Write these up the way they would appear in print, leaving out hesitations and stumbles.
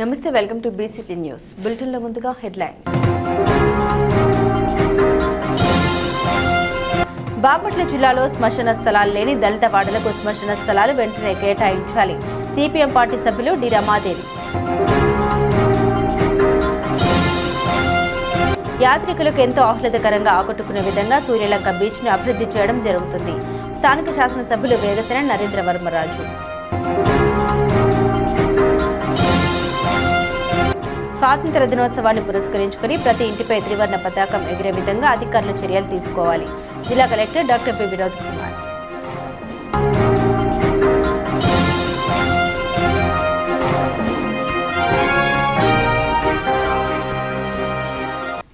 నమస్తే, welcome to BCT news. బులెటిన్లో ముందుగా హెడ్లైన్స్. బాపట్ల జిల్లాలో శ్మశాన స్థలాలు లేని దళిత వాడలకు శ్మశాన స్థలాలు వెంటనే కేటాయించాలి. సిపిఎం పార్టీ సభ్యులు డి రమాదేవి. యాత్రికులకు ఎంతో ఆహ్లాదకరంగా ఆకట్టుకునే విధంగా సూర్యలంక బీచ్ ను అభివృద్ధి చేయడం జరుగుతుంది. స్థానిక శాసనసభ్యులు వేగసేన నరేంద్ర వర్మరాజు. స్వాతంత్ర దినోత్సవాన్ని పురస్కరించుకుని ప్రతి ఇంటిపై త్రివర్ణ పతాకం ఎగిరే విధంగా అధికారులు చర్యలు తీసుకోవాలి. జిల్లా collector doctor P Vinod Kumar.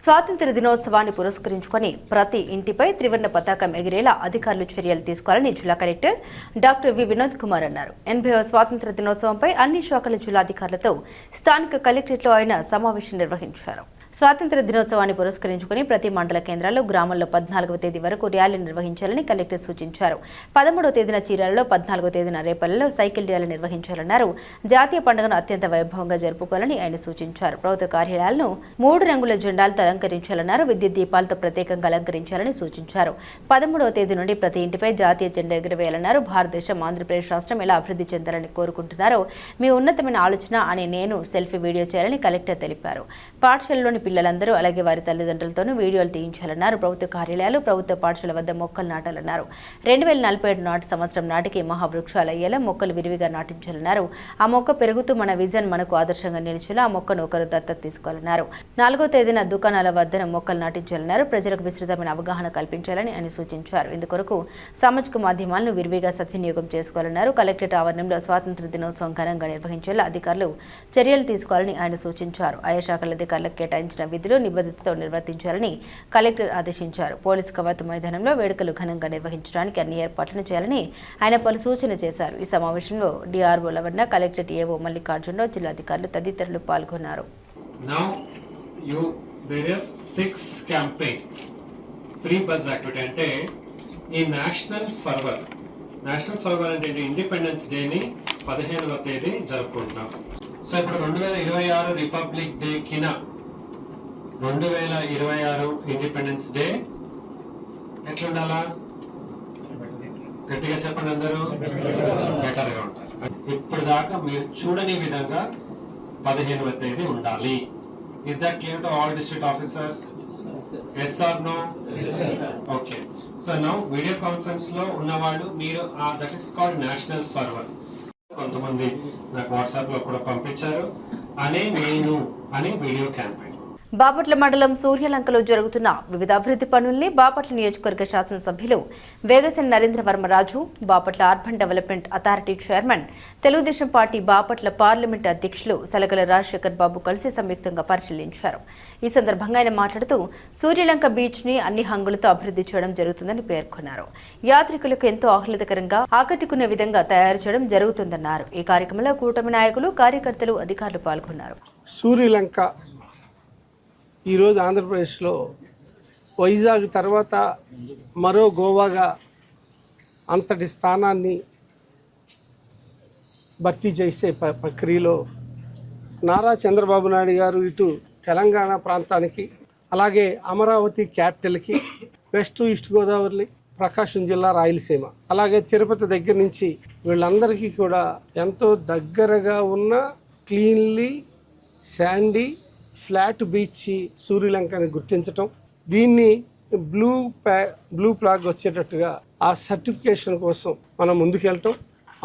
స్వాతంత్ర దినోత్సవాన్ని పురస్కరించుకొని ప్రతి ఇంటిపై త్రివర్ణ పతాకం ఎగిరేలా అధికారులు చర్యలు తీసుకోవాలని జిల్లా collector doctor V Vinod Kumar అన్నారు. 80వ స్వాతంత్ర దినోత్సవంపై అన్ని శాఖల జిల్లాధికారులతో స్థానిక కలెక్టరేట్లో ఆయన సమావేశం నిర్వహించారు. స్వాతంత్ర దినోత్సవాన్ని పురస్కరించుకుని ప్రతి మండల కేంద్రాల్లో గ్రామంలో 14వ తేదీ వరకు ర్యాలీ నిర్వహించాలని కలెక్టర్ సూచించారు. 13వ తేదీన చీరాలలో, 14వ తేదీన రేపల్లలో సైకిల్ ర్యాలీ నిర్వహించాలన్నారు. జాతీయ పండుగను అత్యంత వైభవంగా జరుపుకోవాలని ఆయన సూచించారు. ప్రభుత్వ కార్యాలయాలను 3 రంగుల జెండాలతో అలంకరించాలన్నారు. విద్యుత్ దీపాలతో ప్రత్యేకంగా అలంకరించాలని సూచించారు. 13వ తేదీ నుండి ప్రతి ఇంటిపై జాతీయ జెండా ఎగురవేయాలన్నారు. భారతదేశం, ఆంధ్రప్రదేశ్ రాష్ట్రం ఎలా అభివృద్ధి చెందాలని కోరుకుంటున్నారో మీ ఉన్నతమైన ఆలోచన అని నేను సెల్ఫీ వీడియో చేయాలని కలెక్టర్ తెలిపారు. పాఠశాలలోని పిల్లలందరూ అలాగే వారి తల్లిదండ్రులతోనూ వీడియోలు తీయించాలన్నారు. ప్రభుత్వ కార్యాలయాలు, ప్రభుత్వ పాఠశాల వద్ద మొక్కలు నాటాలన్నారు. 2047 నాటి సంవత్సరం నాటికి మహావృక్షాలు అయ్యేలా మొక్కలు విరివిగా నాటించాలన్నారు. ఆ మొక్క పెరుగుతూ మన విజన్ మనకు ఆదర్శంగా నిలిచేలా ఆ మొక్కను ఒకరు దత్తత తీసుకోవాలన్నారు. 4వ తేదీన దుకాణాల వద్ద మొక్కలు నాటించాలన్నారు. ప్రజలకు విస్తృతమైన అవగాహన కల్పించాలని ఆయన సూచించారు. ఇందుకొరకు సామాజిక మాధ్యమాలను విరివిగా సద్వినియోగం చేసుకోవాలన్నారు. కలెక్టరేట్ ఆవరణంలో స్వాతంత్ర దినోత్సవం ఘనంగా నిర్వహించేలా అధికారులు చర్యలు తీసుకోవాలని ఆయన సూచించారు. ఆయా శాఖల అధికారులకు కేటాయించిన విధులు నిబద్ధతతో నిర్వర్తించాలని కలెక్టర్ ఆదేశించారు. పోలీసు కవాతు మైదానంలో వేడుకలు ఘనంగా నిర్వహించడానికి అన్ని ఏర్పాట్లను చేయాలని ఆయన పలు సూచన చేశారు. ఈ సమావేశంలో డిఆర్ఓ లవన్న, కలెక్టరేట్ ఏవో మల్లికార్జునరావు, జిల్లాధికారులు తదితరులు పాల్గొన్నారు. నేషనల్ ఫర్వర్ అంటే ఇండిపెండెన్స్ డేని 15వ తేదీ జరుపుకుంటున్నాం. సో ఇప్పుడు 2026 రిపబ్లిక్ డే కింద 2026 ఇండిపెండెన్స్ డే ఎట్లుండాలా? గట్టిగా చెప్పండి అందరూ. బెటర్గా ఉంటారు. ఇప్పుడు దాకా మీరు చూడని విధంగా 15వ తేదీ ఉండాలి. Is that clear to all district officers? Yes or no? Okay. So now video conference లో ఉన్నవాళ్ళు మీరు దట్ ఈస్ కాల్డ్ నేషనల్ ఫర్వర్. కొంతమంది నాకు వాట్సాప్ లో కూడా పంపించారు అనే నేను అనే వీడియో క్యాంపెయిన్. బాపట్ల మండలం సూర్యలంకలో జరుగుతున్న వివిధ అభివృద్ధి పనుల్ని బాపట్ల నియోజకవర్గ శాసనసభ్యులు Vegesana Narendra Varmaraju, Bapatla urban development authority chairman, Telugu Desam party Bapatla parliament అధ్యక్షులు సలగల రాజశేఖర్ బాబు కలిసి సంయుక్తంగా పరిశీలించారు. ఈ సందర్భంగా ఆయన మాట్లాడుతూ సూర్యలంక బీచ్ ని అన్ని హంగులతో అభివృద్ధి చేయడం జరుగుతుందని పేర్కొన్నారు. యాత్రికులకు ఎంతో ఆహ్లాదకరంగా ఆకట్టుకునే విధంగా తయారు చేయడం జరుగుతుందన్నారు. ఈ కార్యక్రమంలో కూటమి నాయకులు, కార్యకర్తలు, అధికారులు పాల్గొన్నారు. సూర్యలంక ఈరోజు ఆంధ్రప్రదేశ్లో వైజాగ్ తర్వాత మరో గోవాగా అంతటి స్థానాన్ని భర్తీ చేసే ప్రక్రియలో నారా చంద్రబాబు నాయుడు గారు ఇటు తెలంగాణ ప్రాంతానికి, అలాగే అమరావతి క్యాపిటల్కి, వెస్ట్ ఈస్ట్ గోదావరి, ప్రకాశం జిల్లా, రాయలసీమ, అలాగే తిరుపతి దగ్గర నుంచి వీళ్ళందరికీ కూడా ఎంతో దగ్గరగా ఉన్న క్లీన్లీ శాండీ ఫ్లాట్ బీచ్ సూర్యలంకని గుర్తించటం, దీన్ని బ్లూ ఫ్లాగ్ వచ్చేటట్టుగా ఆ సర్టిఫికేషన్ కోసం మనం ముందుకెళ్ళటం,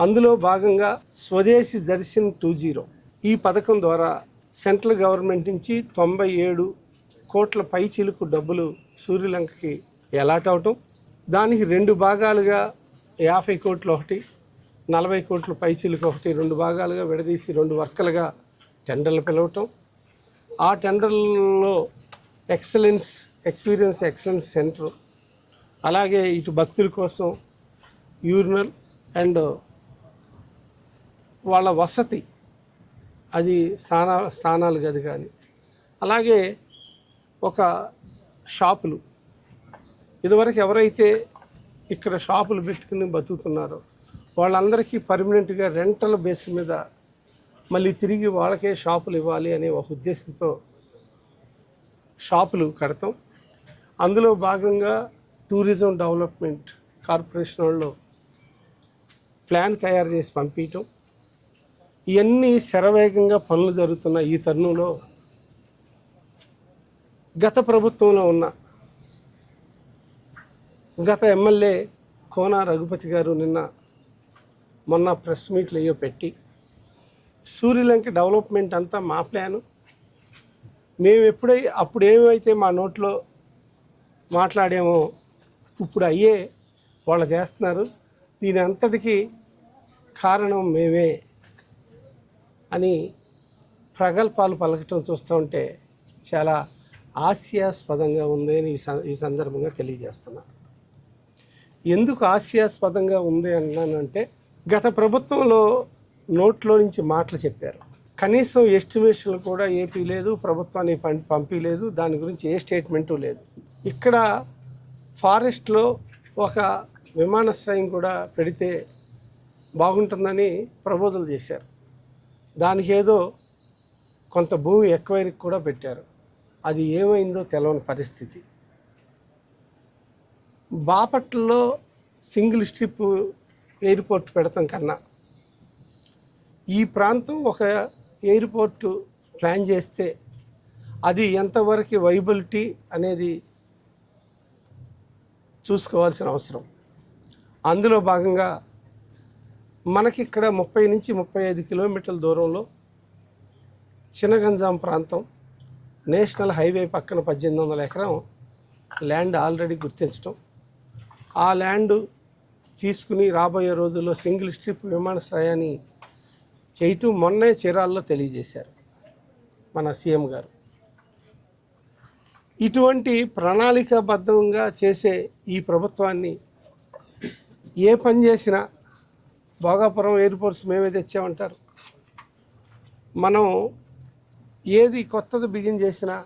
అందులో భాగంగా స్వదేశీ దర్శన్ 20 ఈ పథకం ద్వారా సెంట్రల్ గవర్నమెంట్ నుంచి 97 కోట్ల పైచిలుకు డబ్బులు సూర్యలంకకి అలాట్ అవటం, దానికి 2 భాగాలుగా 50 కోట్లు ఒకటి, 40 కోట్ల పైచిలుకు ఒకటి 2 భాగాలుగా విడదీసి 2 వర్కలుగా టెండర్లు పిలవటం, ఆ టెండర్లలో ఎక్స్పీరియన్స్ ఎక్సలెన్స్ సెంటర్, అలాగే ఇటు భక్తుల కోసం యూరినల్ అండ్ వాళ్ళ వసతి, అది స్నానాలు గది కానీ, అలాగే ఒక షాపులు, ఇదివరకు ఎవరైతే ఇక్కడ షాపులు పెట్టుకుని బతుకుతున్నారో వాళ్ళందరికీ పర్మనెంట్గా రెంటల్ బేస్ మీద మళ్ళీ తిరిగి వాళ్ళకే షాపులు ఇవ్వాలి అనే ఒక ఉద్దేశంతో షాపులు కడతాం. అందులో భాగంగా టూరిజం డెవలప్మెంట్ కార్పొరేషన్ వాళ్ళు ప్లాన్ తయారు చేసి పంపించటం, ఇవన్నీ శరవేగంగా పనులు జరుగుతున్న ఈ తరుణంలో గత ప్రభుత్వంలో ఉన్న గత ఎమ్మెల్యే కోన రఘుపతి గారు మొన్న ప్రెస్ మీట్లు అయ్యో పెట్టి సూర్యలంక డెవలప్మెంట్ అంతా మా ప్లాను, మేము అప్పుడు ఏమైతే మా నోట్లో మాట్లాడామో ఇప్పుడు అయ్యే వాళ్ళు చేస్తున్నారు, దీని అంతటికీ కారణం మేమే అని ప్రగల్భాలు పలకటం చూస్తూ ఉంటే చాలా హాస్యాస్పదంగా ఉంది అని ఈ సందర్భంగా తెలియజేస్తున్నా. ఎందుకు హాస్యాస్పదంగా ఉంది అన్నానంటే, గత ప్రభుత్వంలో నోట్లో నుంచి మాటలు చెప్పారు, కనీసం ఎస్టిమేషన్లు కూడా ఏపీ లేదు, ప్రభుత్వాన్ని పంపించలేదు, దాని గురించి ఏ స్టేట్మెంటు లేదు. ఇక్కడ ఫారెస్ట్లో ఒక విమానాశ్రయం కూడా పెడితే బాగుంటుందని ప్రపోజల్ చేశారు, దానికి ఏదో కొంత భూమి ఎక్వైరీకి కూడా పెట్టారు, అది ఏమైందో తెలవని పరిస్థితి. బాపట్లలో సింగిల్ స్ట్రిప్ ఎయిర్పోర్ట్ పెడతాం కన్నా ఈ ప్రాంతం ఒక ఎయిర్పోర్టు ప్లాన్ చేస్తే అది ఎంతవరకు వైబిలిటీ అనేది చూసుకోవాల్సిన అవసరం. అందులో భాగంగా మనకిక్కడ 30 నుంచి 35 కిలోమీటర్ల దూరంలో చినగంజాం ప్రాంతం నేషనల్ హైవే పక్కన 1800 ఎకరం ల్యాండ్ ఆల్రెడీ గుర్తించడం, ఆ ల్యాండ్ తీసుకుని రాబోయే రోజుల్లో సింగిల్ స్ట్రిప్ విమానాశ్రయాన్ని చేయటం మొన్నే చీరాల్లో తెలియజేశారు మన సీఎం గారు. ఇటువంటి ప్రణాళికాబద్ధంగా చేసే ఈ ప్రభుత్వాన్ని ఏ పని చేసినా భోగాపురం ఎయిర్పోర్ట్స్ మేమే తెచ్చామంటారు, మనం ఏది కొత్తది బిగిన్ చేసినా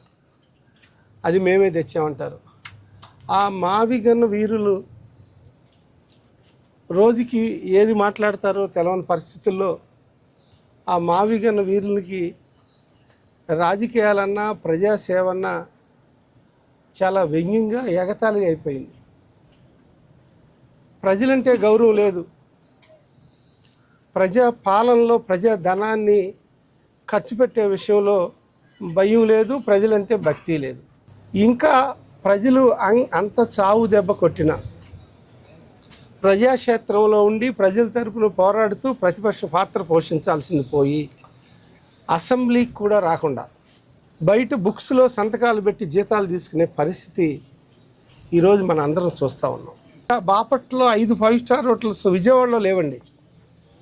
అది మేమే తెచ్చామంటారు. ఆ మావిగన్న వీరులు రోజుకి ఏది మాట్లాడతారో తెలవని పరిస్థితుల్లో ఆ మావిగన్న వీరులకి రాజకీయాలన్నా ప్రజాసేవన్నా చాలా వ్యంగ్యంగా ఎగతాళి అయిపోయింది. ప్రజలంటే గౌరవం లేదు, ప్రజా పాలనలో ప్రజా ధనాన్ని ఖర్చు పెట్టే విషయంలో భయం లేదు, ప్రజలంటే భక్తి లేదు. ఇంకా ప్రజలు అంత చావు దెబ్బ కొట్టిన ప్రజాక్షేత్రంలో ఉండి ప్రజల తరపున పోరాడుతూ ప్రతిపక్ష పాత్ర పోషించాల్సింది పోయి అసెంబ్లీకి కూడా రాకుండా బయట బుక్స్లో సంతకాలు పెట్టి జీతాలు తీసుకునే పరిస్థితి ఈరోజు మన అందరం చూస్తూ ఉన్నాం. బాపట్లో 5 5 స్టార్ హోటల్స్ విజయవాడలో లేవండి,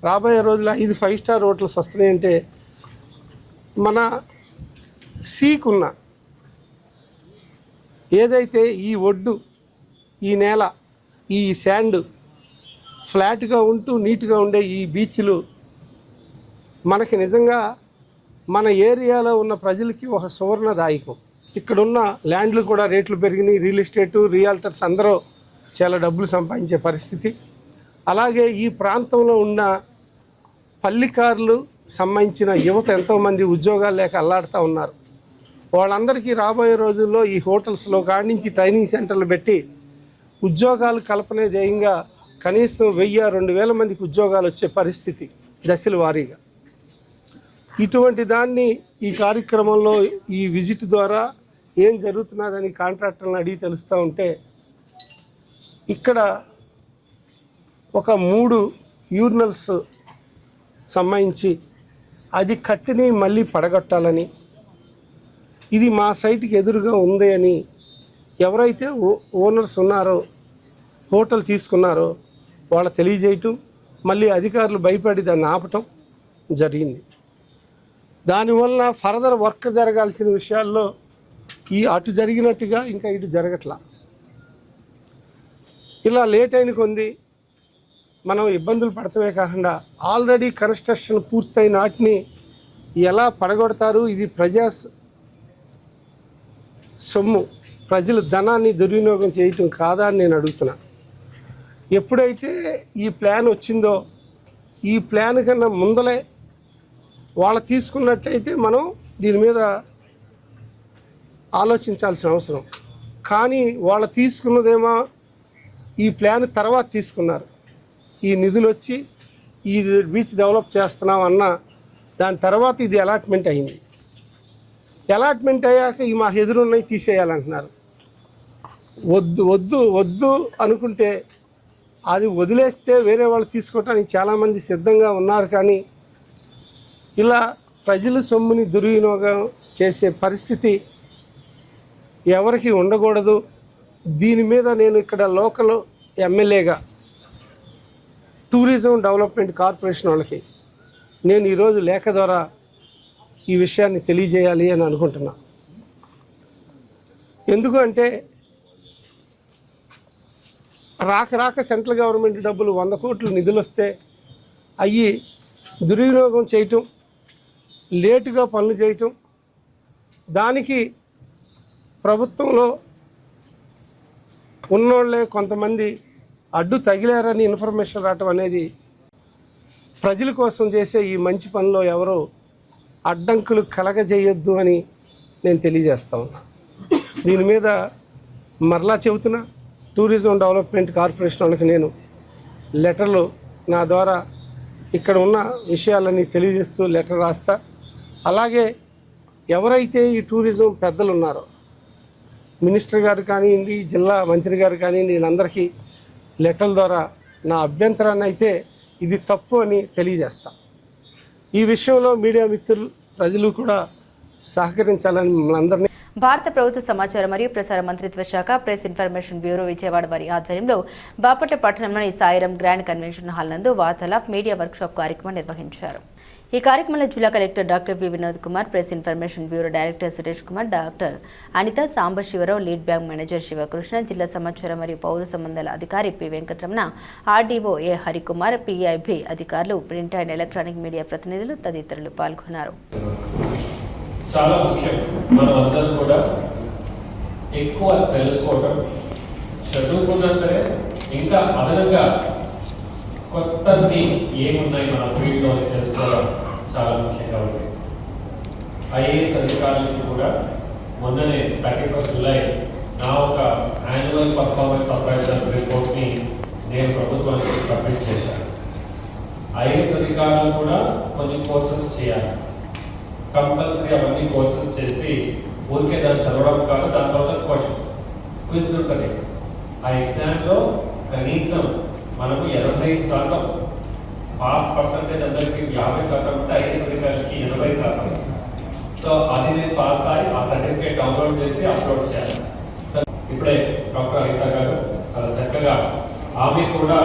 రాబోయే రోజుల్లో 5 5 స్టార్ హోటల్స్ వస్తున్నాయంటే మన సీకున్న ఏదైతే ఈ ఒడ్డు, ఈ నేల, ఈ శాండ్ ఫ్లాట్గా ఉంటూ నీట్గా ఉండే ఈ బీచ్లు మనకి నిజంగా మన ఏరియాలో ఉన్న ప్రజలకి ఒక సువర్ణదాయకం. ఇక్కడున్న ల్యాండ్లు కూడా రేట్లు పెరిగినాయి, రియల్ ఎస్టేటు రియాల్టర్స్ అందరూ చాలా డబ్బులు సంపాదించే పరిస్థితి. అలాగే ఈ ప్రాంతంలో ఉన్న పల్లికారులు సంబంధించిన యువత ఎంతోమంది ఉద్యోగాలు లేక అల్లాడుతూ ఉన్నారు. వాళ్ళందరికీ రాబోయే రోజుల్లో ఈ హోటల్స్లో కాడి నుంచి ట్రైనింగ్ సెంటర్లు పెట్టి ఉద్యోగాలు కల్పనే ధ్యేయంగా కనీసం 1000-2000 మందికి ఉద్యోగాలు వచ్చే పరిస్థితి దశల వారీగా. ఇటువంటి దాన్ని ఈ కార్యక్రమంలో ఈ విజిట్ ద్వారా ఏం జరుగుతున్నదని కాంట్రాక్టర్లను అడిగి తెలుస్తూ ఉంటే, ఇక్కడ ఒక 3 యూరినల్స్ సంబంధించి అది కట్టిని మళ్ళీ పడగొట్టాలని, ఇది మా సైట్కి ఎదురుగా ఉంది అని ఎవరైతే ఓనర్స్ ఉన్నారో హోటల్ తీసుకున్నారో వాళ్ళు తెలియజేయటం, మళ్ళీ అధికారులు భయపడి దాన్ని ఆపటం జరిగింది. దానివల్ల ఫర్దర్ వర్క్ జరగాల్సిన విషయాల్లో ఈ అటు జరిగినట్టుగా ఇంకా ఇటు జరగట్లా. ఇలా లేట్ అయిన కొంది మనం ఇబ్బందులు పడటమే కాకుండా ఆల్రెడీ కన్స్ట్రక్షన్ పూర్తయిన వాటిని ఎలా పడగొడతారు, ఇది ప్రజా సొమ్ము, ప్రజల ధనాన్ని దుర్వినియోగం చేయటం కాదా అని నేను అడుగుతున్నా. ఎప్పుడైతే ఈ ప్లాన్ వచ్చిందో ఈ ప్లాన్ కన్నా ముందలే వాళ్ళు తీసుకున్నట్టయితే మనం దీని మీద ఆలోచించాల్సిన అవసరం. కానీ వాళ్ళు తీసుకున్నదేమో ఈ ప్లాన్ తర్వాత తీసుకున్నారు. ఈ నిధులు వచ్చి ఈ బీచ్ డెవలప్ చేస్తున్నాం అన్న దాని తర్వాత ఇది అలాట్మెంట్ అయింది. అలాట్మెంట్ అయ్యాక ఈ మా ఎదురున్నవి తీసేయాలంటున్నారు. వద్దు వద్దు వద్దు అనుకుంటే అది వదిలేస్తే వేరే వాళ్ళు తీసుకోవటానికి చాలామంది సిద్ధంగా ఉన్నారు. కానీ ఇలా ప్రజల సొమ్ముని దుర్వినియోగం చేసే పరిస్థితి ఎవరికి ఉండకూడదు. దీని మీద నేను ఇక్కడ లోకల్ ఎమ్మెల్యేగా టూరిజం డెవలప్మెంట్ కార్పొరేషన్ వాళ్ళకి నేను ఈరోజు లేఖ ద్వారా ఈ విషయాన్ని తెలియజేయాలి అని అనుకుంటున్నా. ఎందుకు అంటే రాక సెంట్రల్ గవర్నమెంట్ డబ్బులు 100 కోట్లు నిధులు వస్తే అవి దుర్వినియోగం చేయటం, లేటుగా పనులు చేయటం, దానికి ప్రభుత్వంలో ఉన్నోళ్ళే కొంతమంది అడ్డు తగిలారని ఇన్ఫర్మేషన్ రావటం అనేది ప్రజల కోసం చేసే ఈ మంచి పనిలో ఎవరో అడ్డంకులు కలగజేయొద్దు అని నేను తెలియజేస్తా ఉన్నా. దీని మీద మరలా చెబుతున్నా, టూరిజం డెవలప్మెంట్ కార్పొరేషన్ వాళ్ళకి నేను లెటర్లు నా ద్వారా ఇక్కడ ఉన్న విషయాలన్నీ తెలియజేస్తూ లెటర్ రాస్తా. అలాగే ఎవరైతే ఈ టూరిజం పెద్దలు ఉన్నారో, మినిస్టర్ గారు కానివ్వండి, జిల్లా మంత్రి గారు కానివ్వండి, వీళ్ళందరికీ లెటర్ల ద్వారా నా అభ్యంతరాన్ని అయితే ఇది తప్పు అని తెలియజేస్తా. ఈ విషయంలో మీడియా మిత్రులు, ప్రజలు కూడా సహకరించాలని మిమ్మల్ని అందరినీ. భారత ప్రభుత్వ సమాచార మరియు ప్రసార మంత్రిత్వ శాఖ ప్రెస్ ఇన్ఫర్మేషన్ బ్యూరో విజయవాడ వారి ఆధ్వర్యంలో బాపట్ల పట్టణంలోని సాయిరం గ్రాండ్ కన్వెన్షన్ హాల్ నందు వార్తాలాప్ మీడియా వర్క్షాప్ కార్యక్రమం నిర్వహించారు. ఈ కార్యక్రమంలో జిల్లా collector doctor V Vinod Kumar, press information bureau director Suresh Kumar, doctor Anitha, Sambasivarao, lead bank manager Sivakrishna, జిల్లా సమాచార మరియు పౌర సంబంధాల అధికారి P Venkataramana, RDO A Harikumar, PIB అధికారులు, ప్రింట్ అండ్ ఎలక్ట్రానిక్ మీడియా ప్రతినిధులు తదితరులు పాల్గొన్నారు. చాలా ముఖ్యం మనం అందరం కూడా ఎక్కువ తెలుసుకోవటం, చదువుకున్నా సరే ఇంకా అదనంగా కొత్తది ఏమున్నాయి మన ఫీల్డ్లో అని తెలుసుకోవడం చాలా ముఖ్యంగా ఉంది. ఐఏఎస్ అధికారులకి కూడా మొన్ననే 31 జూలై నా ఒక యాన్యువల్ పర్ఫార్మెన్స్ అప్రైజల్ రిపోర్ట్ని నేను ప్రభుత్వానికి సబ్మిట్ చేశాను. ఐఏఎస్ అధికారులు కూడా కొన్ని కోర్సెస్ చేయాలి, కంపల్సరీ అవన్నీ కోర్సెస్ చేసి ఊరికే దాన్ని చదవడం కాదు, దాని తర్వాత క్విజ్ ఉంటుంది. ఆ ఎగ్జామ్లో కనీసం మనకు 80% పాస్ పర్సంటేజ్, అందరికీ 50% ఉంటే ఐఏఎస్ అధికారులకి 80%. సో అది నేను పాస్ అయ్యి ఆ సర్టిఫికేట్ డౌన్లోడ్ చేసి అప్లోడ్ చేయాలి. సో ఇప్పుడే డాక్టర్ అనిత గారు చాలా చక్కగా, ఆమె కూడా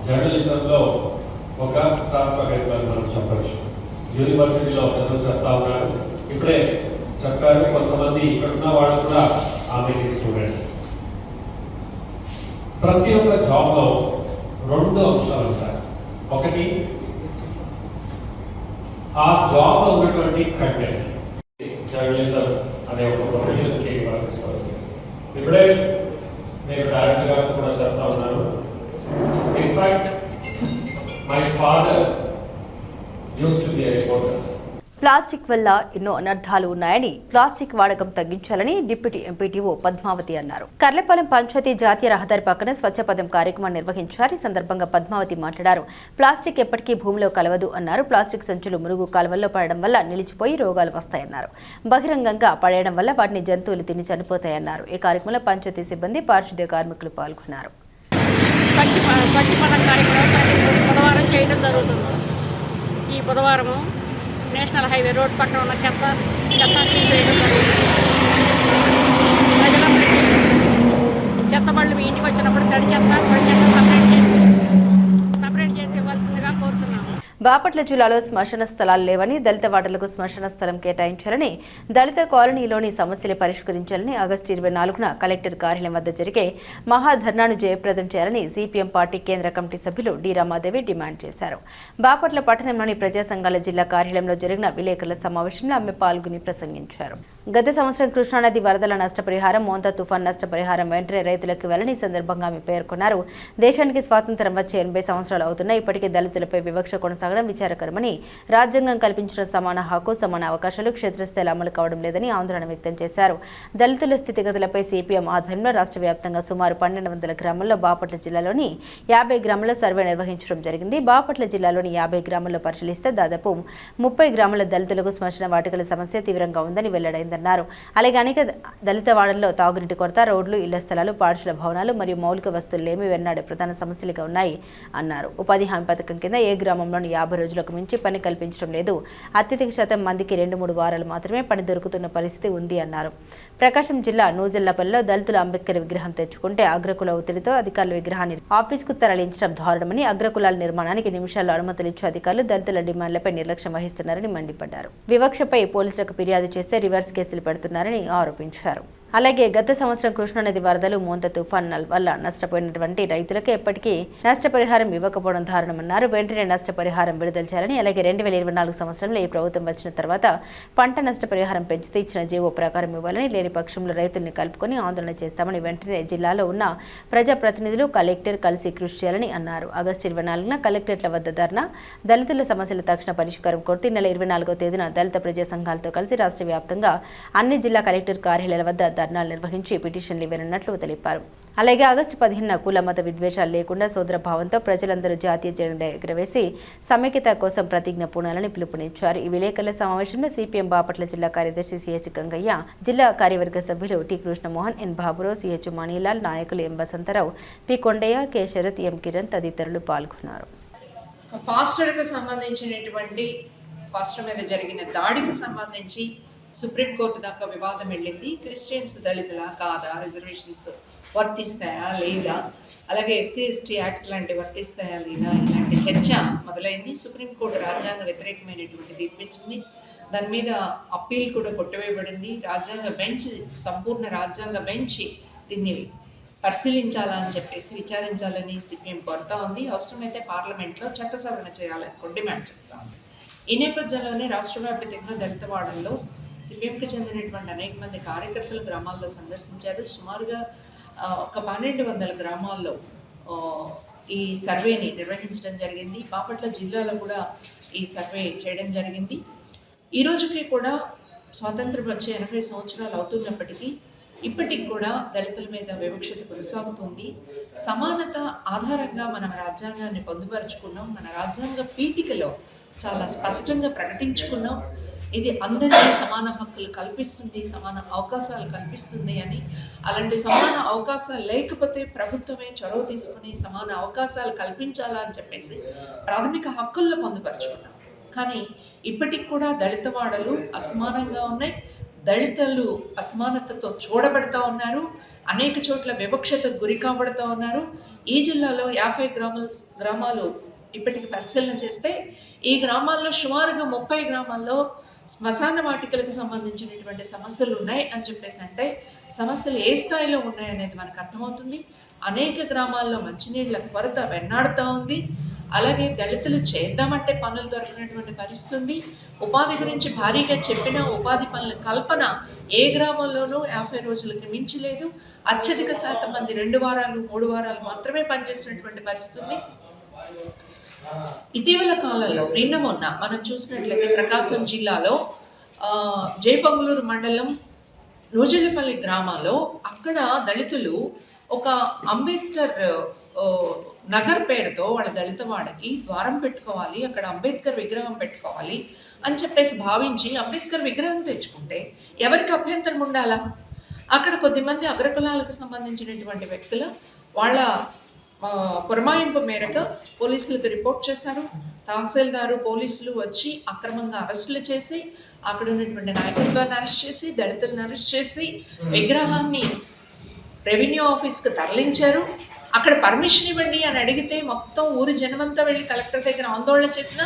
జర్నలిజంలో ఒక శాస్త్రవేత్త అని మనం చెప్పచ్చు. యూనివర్సిటీలో చదువు చెప్తా ఉన్నారు. ఇప్పుడే చెప్పారు, కొంతమంది ఇక్కడున్న వాళ్ళు కూడా ఆమెకి స్టూడెంట్. ప్రతి ఒక్క జాబ్లో 2 అంశాలు ఉంటాయి. ఒకటి ఆ జాబ్లో ఉన్నటువంటి కంటెంట్. జర్నలిజం అనే ఒక ప్రొఫెషన్కి వర్తిస్తుంది. ఇప్పుడే నేను డైరెక్టర్ గారితో కూడా చెప్తా ఉన్నాను. In fact my father used to be a reporter. Plastic వల్ల ఎన్నో అనర్థాలు ఉన్నాయని, ప్లాస్టిక్ వాడకం తగ్గించాలని డిప్యూటీ ఎంపీటీఓ పద్మావతి అన్నారు. కర్లపాలెం పంచాయతీ జాతీయ రహదారి పక్కన స్వచ్ఛపదం కార్యక్రమం నిర్వహించారు. ఈ సందర్భంగా పద్మావతి మాట్లాడారు. ప్లాస్టిక్ ఎప్పటికీ భూమిలో కలవదు అన్నారు. ప్లాస్టిక్ సంచులు మురుగు కాలువల్లో పడడం వల్ల నిలిచిపోయి రోగాలు వస్తాయన్నారు. బహిరంగంగా పడేయడం వల్ల వాటిని జంతువులు తిని చనిపోతాయన్నారు. ఈ కార్యక్రమంలో పంచాయతీ సిబ్బంది, పారిశుద్ధ్య కార్మికులు పాల్గొన్నారు. బుధవారం చేయడం జరుగుతుంది. ఈ బుధవారము నేషనల్ హైవే రోడ్ పక్కన ఉన్న చెత్త తీసేయడం జరుగుతుంది. ప్రజలందరికీ చెత్త బళ్ళు మీ ఇంటికి వచ్చినప్పుడు తడి చెత్త, పొడి చెత్త సపరేట్ చేసి ఇవ్వాల్సిందిగా కోరుతున్నాము. బాపట్ల జిల్లాలో శ్మశాన స్థలాలు లేవని, దళిత వాడలకు శ్మశాన స్థలం కేటాయించాలని, దళిత కాలనీలోని సమస్యలు పరిష్కరించాలని ఆగస్టు 24న కలెక్టర్ కార్యాలయం వద్ద జరిగే మహాధర్నాను జయప్రదం చేయాలని సిపిఎం పార్టీ కేంద్ర కమిటీ సభ్యులు డి రామాదేవి డిమాండ్ చేశారు. బాపట్ల పట్టణంలోని ప్రజా సంఘాల జిల్లా కార్యాలయంలో జరిగిన విలేకరుల సమావేశంలో ఆమె పాల్గొని ప్రసంగించారు. గత సంవత్సరం కృష్ణానది వరదల నష్టపరిహారం, మోంతా తుఫాన్ నష్టపరిహారం వెంటనే రైతులకు ఇవ్వాలని సందర్భంగా ఆమె పేర్కొన్నారు. దేశానికి స్వాతంత్ర్యం వచ్చి 80 సంవత్సరాలు అవుతున్నా ఇప్పటికీ దళితులపై వివక్ష కొనసాగ కొనసాగడం విచారకరమని, రాజ్యాంగం కల్పించిన సమాన హక్కు, సమాన అవకాశాలు క్షేత్రస్థాయిలో అమలు కావడం లేదని ఆందోళన వ్యక్తం చేశారు. దళితుల స్థితిగతులపై సిపిఎం ఆధ్వర్యంలో రాష్ట్ర వ్యాప్తంగా సుమారు 1200 గ్రామాల్లో బాపట్ల జిల్లాలోని 50 గ్రామాల్లో సర్వే నిర్వహించడం జరిగింది. బాపట్ల జిల్లాలోని 50 గ్రామాల్లో పరిశీలిస్తే దాదాపు 30 గ్రామాల దళితులకు శ్మశాన వాటికల సమస్య తీవ్రంగా ఉందని వెల్లడైందన్నారు. అలాగే అనేక దళిత వాడల్లో తాగునీటి కొరత, రోడ్లు, ఇళ్ల స్థలాలు, పాఠశాల భవనాలు మరియు మౌలిక వస్తువులు లేమి వెన్నాడే ప్రధాన సమస్యలుగా ఉన్నాయి అన్నారు. ఉపాధి హామీ పథకం కింద ఏ గ్రామంలోని 50 రోజులకు మించి పని కల్పించడం లేదు. అత్యధిక శాతం మందికి 2-3 వారాలు మాత్రమే పని దొరుకుతున్న పరిస్థితి ఉంది అన్నారు. ప్రకాశం జిల్లా నూజెల్లపల్లిలో దళితులు అంబేద్కర్ విగ్రహం తెచ్చుకుంటే అగ్రకుల ఒత్తిడితో అధికారులు విగ్రహాన్ని ఆఫీసుకు తరలించడం దారుణమని, అగ్రకులాల నిర్మాణానికి నిమిషాల్లో అనుమతులిచ్చే అధికారులు దళితుల డిమాండ్లపై నిర్లక్ష్యం వహిస్తున్నారని మండిపడ్డారు. వివక్షపై పోలీసులకు ఫిర్యాదు చేస్తే రివర్స్ కేసులు పెడుతున్నారని ఆరోపించారు. అలాగే గత సంవత్సరం కృష్ణానది వరదలు, మోంత తుఫాన్ వల్ల నష్టపోయినటువంటి రైతులకు ఎప్పటికీ నష్టపరిహారం ఇవ్వకపోవడం దారుణమన్నారు. వెంటనే నష్టపరిహారం విడుదల చేయాలని, అలాగే 2024 సంవత్సరంలో ఈ ప్రభుత్వం వచ్చిన తర్వాత పంట నష్టపరిహారం పెంచుతూ ఇచ్చిన జీవో ప్రకారం ఇవ్వాలని, లేని పక్షంలో రైతుల్ని కలుపుకొని ఆందోళన చేస్తామని వెంటనే జిల్లాలో ఉన్న ప్రజాప్రతినిధులు, కలెక్టర్ కలిసి కృషి చేయాలని అన్నారు. ఆగస్టు 24న కలెక్టరేట్ల వద్ద ధర్నా, దళితుల సమస్యల తక్షణ పరిష్కారం కోరుతూ నెల 24వ తేదీన దళిత ప్రజా సంఘాలతో కలిసి రాష్ట్ర వ్యాప్తంగా అన్ని జిల్లా కలెక్టర్ కార్యాలయాల వద్ద ధర్నాలు నిర్వహించి పిటిషన్లు ఇవ్వనున్నట్లు తెలిపారు. అలాగే ఆగస్టు 15న కుల మత విద్వేషాలు లేకుండా సోదర భావంతో ప్రజలందరూ జాతీయ జెండా ఎగురవేసి సమైక్యత కోసం ప్రతిజ్ఞ పూనాలని పిలుపునిచ్చారు. ఈ విలేకరుల సమావేశంలో సిపిఎం బాపట్ల జిల్లా కార్యదర్శి సిహెచ్ గంగయ్య, జిల్లా కార్యవర్గ సభ్యులు టి కృష్ణమోహన్, ఎన్ బాబురావు, సిహెచ్ మణిలాల్, నాయకులు ఎం వసంతరావు, పి కొండయ్య, కె శరత్, ఎం కిరణ్ తదితరులు పాల్గొన్నారు. ఫాస్టర్కు సంబంధించినటువంటి ఫాస్టర్ మీద జరిగిన దాడికి సంబంధించి సుప్రీంకోర్టు దాకా వివాదం వెళ్ళింది. క్రిస్టియన్స్ దళితులా కాదా, రిజర్వేషన్స్ వర్తిస్తాయా లేదా, అలాగే SC/ST యాక్ట్ లాంటి వర్తిస్తాయా లేదా, ఇలాంటి చర్చ మొదలైంది. సుప్రీంకోర్టు రాజ్యాంగ వ్యతిరేకమైనటువంటి తీర్పు ఇచ్చింది. దాని మీద అప్పీల్ కూడా కొట్టివేయబడింది. రాజ్యాంగ బెంచ్, సంపూర్ణ రాజ్యాంగ బెంచ్ దీన్ని పరిశీలించాలని చెప్పేసి విచారించాలని సిపిఎం కోరుతా ఉంది. అవసరమైతే పార్లమెంట్లో చట్ట సవరణ చేయాలని డిమాండ్ చేస్తూ ఉంది. ఈ నేపథ్యంలోనే రాష్ట్ర వ్యాప్తంగా దళితవాడల్లో సిపిఎంకి చెందినటువంటి అనేక మంది కార్యకర్తలు గ్రామాల్లో సందర్శించారు. సుమారుగా ఒక 1200 గ్రామాల్లో ఈ సర్వేని నిర్వహించడం జరిగింది. బాపట్ల జిల్లాలో కూడా ఈ సర్వే చేయడం జరిగింది. ఈ రోజుకి కూడా స్వాతంత్రం వచ్చి 80 సంవత్సరాలు అవుతున్నప్పటికీ ఇప్పటికి కూడా దళితుల మీద వివక్షత కొనసాగుతుంది. సమానత ఆధారంగా మనం రాజ్యాంగాన్ని పొందుపరుచుకున్నాం. మన రాజ్యాంగ పీఠికలో చాలా స్పష్టంగా ప్రకటించుకున్నాం. ఇది అందరికీ సమాన హక్కులు కల్పిస్తుంది, సమాన అవకాశాలు కల్పిస్తుంది అని. అలాంటి సమాన అవకాశాలు లేకపోతే ప్రభుత్వమే చొరవ తీసుకుని సమాన అవకాశాలు కల్పించాలా అని చెప్పేసి ప్రాథమిక హక్కులను పొందుపరుచుకున్నాం. కానీ ఇప్పటికి కూడా దళితవాడలు అసమానంగా ఉన్నాయి. దళితులు అసమానతతో చూడబడతా ఉన్నారు. అనేక చోట్ల వివక్షతకు గురి కాబడుతూ ఉన్నారు. ఈ జిల్లాలో 50 గ్రామాలు ఇప్పటికి పరిశీలన చేస్తే ఈ గ్రామాల్లో సుమారుగా 30 గ్రామాల్లో శ్మశాన వాటికలకు సంబంధించినటువంటి సమస్యలు ఉన్నాయి అని చెప్పేసి అంటే సమస్యలు ఏ స్థాయిలో ఉన్నాయనేది మనకు అర్థమవుతుంది. అనేక గ్రామాల్లో మంచినీళ్ళ కొరత వెన్నాడుతూ ఉంది. అలాగే దళితులు చేద్దామంటే పనులు దొరికినటువంటి పరిస్థితి. ఉపాధి గురించి భారీగా చెప్పిన ఉపాధి పనుల కల్పన ఏ గ్రామంలోనూ 50 రోజులకి మించి లేదు. అత్యధిక శాతం మంది 2 వారాలు 3 వారాలు మాత్రమే పనిచేసినటువంటి పరిస్థితి. ఇటీవల కాలంలో నిన్న మొన్న మనం చూసినట్లయితే ప్రకాశం జిల్లాలో జయపంగులూరు మండలం నూజెల్లపల్లి గ్రామాల్లో అక్కడ దళితులు ఒక అంబేద్కర్ నగర్ పేరుతో వాళ్ళ దళితవాడకి ద్వారం పెట్టుకోవాలి, అక్కడ అంబేద్కర్ విగ్రహం పెట్టుకోవాలి అని చెప్పేసి భావించి అంబేద్కర్ విగ్రహం తెచ్చుకుంటే ఎవరికి అభ్యంతరం ఉండాలా? అక్కడ కొద్దిమంది అగ్రకులాలకు సంబంధించినటువంటి వ్యక్తులు వాళ్ళ పురమాయింపు మేరకు పోలీసులకు రిపోర్ట్ చేశారు. తహసీల్దారు, పోలీసులు వచ్చి అక్రమంగా అరెస్టులు చేసి అక్కడ ఉన్నటువంటి నాయకత్వాన్ని అరెస్ట్ చేసి దళితులను అరెస్ట్ చేసి విగ్రహాన్ని రెవెన్యూ ఆఫీస్కి తరలించారు. అక్కడ పర్మిషన్ ఇవ్వండి అని అడిగితే మొత్తం ఊరి జనమంతా వెళ్ళి కలెక్టర్ దగ్గర ఆందోళన చేసినా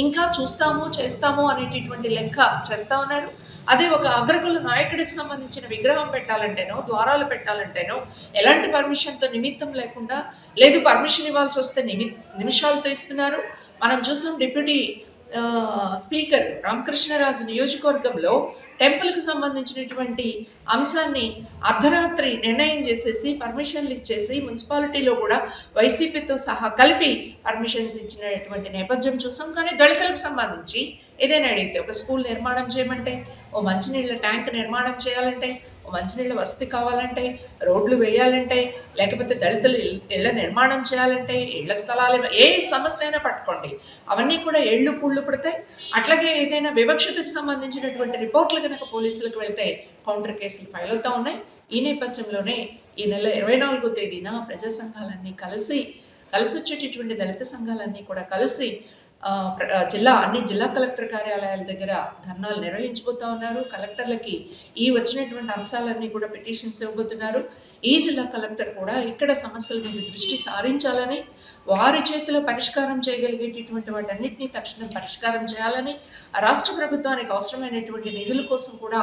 ఇంకా చూస్తాము చేస్తాము అనేటటువంటి లెక్క చేస్తూ ఉన్నారు. అదే ఒక అగ్రకుల నాయకుడికి సంబంధించిన విగ్రహం పెట్టాలంటేనో ద్వారాలు పెట్టాలంటేనో ఎలాంటి పర్మిషన్తో నిమిత్తం లేకుండా లేదు, పర్మిషన్ ఇవ్వాల్సి వస్తే నిమిషాలతో ఇస్తున్నారు. మనం చూసాం డిప్యూటీ స్పీకర్ రామకృష్ణరాజు నియోజకవర్గంలో టెంపుల్కి సంబంధించినటువంటి అంశాన్ని అర్ధరాత్రి నిర్ణయం చేసేసి పర్మిషన్లు ఇచ్చేసి మున్సిపాలిటీలో కూడా వైసీపీతో సహా కలిపి పర్మిషన్స్ ఇచ్చినటువంటి నేపథ్యం చూసాం. కానీ దళితులకు సంబంధించి ఏదైనా అడిగితే ఒక స్కూల్ నిర్మాణం చేయమంటే, ఓ మంచినీళ్ళ ట్యాంక్ నిర్మాణం చేయాలంటే, ఓ మంచినీళ్ళ వసతి కావాలంటే, రోడ్లు వేయాలంటే, లేకపోతే దళితులు ఇళ్ల నిర్మాణం చేయాలంటే, ఇళ్ల స్థలాలు, ఏ సమస్య అయినా పట్టుకోండి, అవన్నీ కూడా ఏళ్ళు పుళ్ళు పడతాయి. అట్లాగే ఏదైనా వివక్షతకు సంబంధించినటువంటి రిపోర్ట్లు కనుక పోలీసులకు వెళ్తే కౌంటర్ కేసులు ఫైల్ అవుతూ ఉన్నాయి. ఈ నేపథ్యంలోనే ఈ నెల 24వ తేదీన ప్రజా సంఘాలన్నీ కలిసి వచ్చేటటువంటి దళిత సంఘాలన్నీ కూడా కలిసి అన్ని జిల్లా కలెక్టర్ కార్యాలయాల దగ్గర ధర్నాలు నిర్వహించబోతా ఉన్నారు. కలెక్టర్లకి ఈ వచ్చినటువంటి అంశాలన్నీ కూడా పిటిషన్స్ ఇవ్వబోతున్నారు. ఈ జిల్లా కలెక్టర్ కూడా ఇక్కడ సమస్యల మీద దృష్టి సారించాలని, వారి చేతిలో పరిష్కారం చేయగలిగేటటువంటి వాటన్నిటినీ తక్షణం పరిష్కారం చేయాలని, రాష్ట్ర ప్రభుత్వానికి అవసరమైనటువంటి నిధుల కోసం కూడా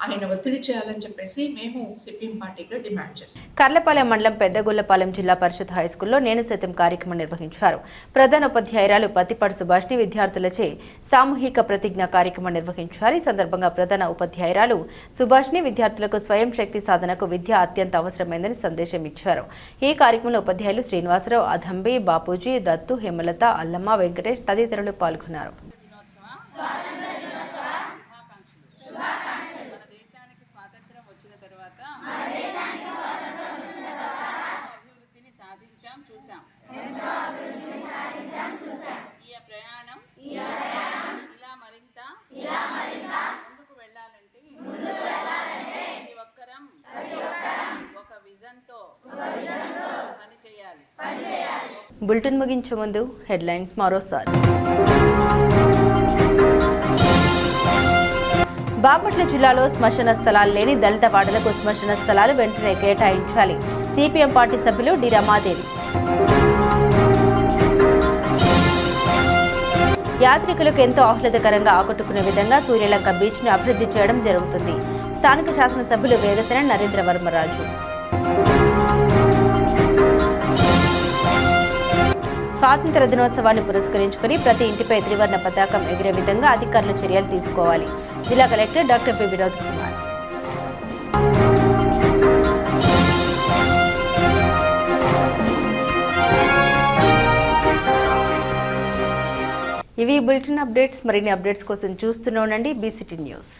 ఆయన ఒత్తిడి చేయాలని చెప్పేసి మేము సిపిఎం పార్టీగా డిమాండ్ చేస్తాం. కర్లపాలెం మండలం పెద్దగొల్లపాలెం జిల్లా పరిషత్ హైస్కూల్లో నేను సైతం కార్యక్రమం నిర్వహించారు. ప్రధాన ఉపాధ్యాయురాలు పత్తిపాడు సుభాష్ని విద్యార్థులచే సామూహిక ప్రతిజ్ఞ కార్యక్రమం నిర్వహించారు. ఈ సందర్భంగా ప్రధాన ఉపాధ్యాయురాలు సుభాష్ని విద్యార్థులకు స్వయం శక్తి సాధనకు విద్య అత్యంత అవసరమైందని సందేశం ఇచ్చారు. ఈ కార్యక్రమంలో ఉపాధ్యాయులు శ్రీనివాసరావు, అదంబి, బాపూజీ, దత్తు, హేమలత, అల్లమ్మ, వెంకటేష్ తదితరులు పాల్గొన్నారు. మన దేశానికి స్వాతంత్రం వచ్చిన తర్వాత అభివృద్ధిని సాధించాం, చూసాం. ఈ ప్రయాణం ఇలా మరింత ముందుకు వెళ్ళాలంటే ప్రతి ఒక్కరం ఒక విజన్తో పని చేయాలి. బులెటిన్ ముగించే ముందు హెడ్లైన్స్ మరోసారి. బాపట్ల జిల్లాలో శ్మశాన స్థలాలు లేని దళిత వాడలకు శ్మశాన స్థలాలు వెంటనే కేటాయించాలి. సిపిఎం పార్టీ సభ్యులు డి రమాదేవి. యాత్రికులకు ఎంతో ఆహ్లాదకరంగా ఆకట్టుకునే విధంగా సూర్యలంక బీచ్ ను అభివృద్ధి చేయడం జరుగుతుంది. స్థానిక శాసనసభ్యులు వేగసేన నరేంద్ర వర్మరాజు. స్వాతంత్ర దినోత్సవాన్ని పురస్కరించుకుని ప్రతి ఇంటిపై త్రివర్ణ పతాకం ఎగిరే విధంగా అధికారులు చర్యలు తీసుకోవాలి. జిల్లా collector doctor P Vinod Kumar. ఇవి బులెటిన్ అప్డేట్స్. మరిన్ని అప్డేట్స్ కోసం చూస్తూనే ఉండండి బీసీటీ న్యూస్.